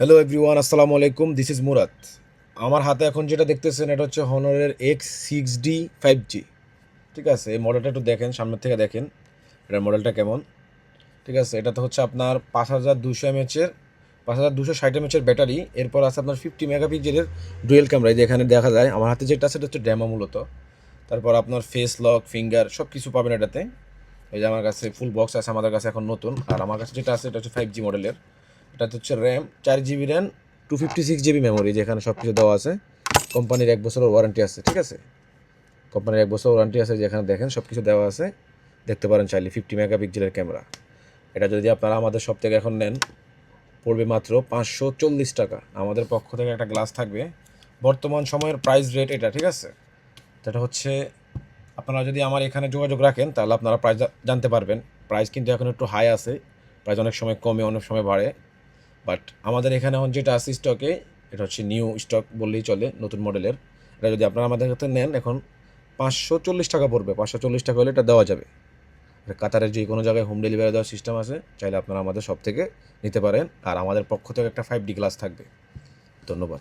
Hello everyone, আসসালামু আলাইকুম। This is Murad. আমার হাতে এখন যেটা দেখতেছেন এটা হচ্ছে হনরের X6D 5G। ঠিক আছে, এই মডেলটা একটু দেখেন, সামনের থেকে দেখেন এটার মডেলটা কেমন। ঠিক আছে, এটাতে হচ্ছে আপনার 5200 mAh-এর 5260 mAh-এর ব্যাটারি। এরপর আছে আপনার 50 মেগাপিক্সেলের ডুয়েল ক্যামেরা। এই যে এখানে দেখা যায় আমার হাতে যেটা আছে এটা হচ্ছে ড্যামো মূলত। তারপর আপনার ফেস লক, ফিঙ্গার সব কিছু পাবেন এটাতে। এই যে আমার কাছে ফুল বক্স আছে, আমাদের কাছে এখন নতুন। আর আমার কাছে যেটা আছে এটা হচ্ছে 5G মডেলের। এটাতে হচ্ছে RAM 4 GB RAM, 256 GB memory, যেখানে সব কিছু দেওয়া আছে। কোম্পানির 1 বছরের ওয়ারেন্টি আছে। ঠিক আছে, কোম্পানির 1 বছর ওয়ারেন্টি আছে, যেখানে দেখেন সব কিছু দেওয়া আছে, দেখতে পারেন চাইলে। 50 মেগাপিক্সেলের ক্যামেরা। এটা যদি আপনারা আমাদের সব থেকে এখন নেন পড়বে মাত্র 540 টাকা। আমাদের পক্ষ থেকে একটা গ্লাস থাকবে, বর্তমান সময়ের প্রাইস রেট এটা। ঠিক আছে, সেটা হচ্ছে আপনারা যদি আমার এখানে যোগাযোগ রাখেন তাহলে আপনারা প্রাইস জানতে পারবেন। প্রাইস কিন্তু এখন একটু হাই আছে, প্রাইস অনেক সময় কমে অনেক সময় বাড়ে। বাট আমাদের এখানে এখন যেটা আছে স্টকে, এটা হচ্ছে নিউ স্টক বললেই চলে, নতুন মডেলের। এটা যদি আপনারা আমাদের কাছে নেন এখন 540 টাকা পড়বে। 540 টাকা হলে এটা দেওয়া যাবে। কাতারের যে কোনো জায়গায় হোম ডেলিভারি দেওয়ার সিস্টেম আছে, চাইলে আপনারা আমাদের সব থেকে নিতে পারেন। আর আমাদের পক্ষ থেকে একটা 5D গ্লাস থাকবে। ধন্যবাদ।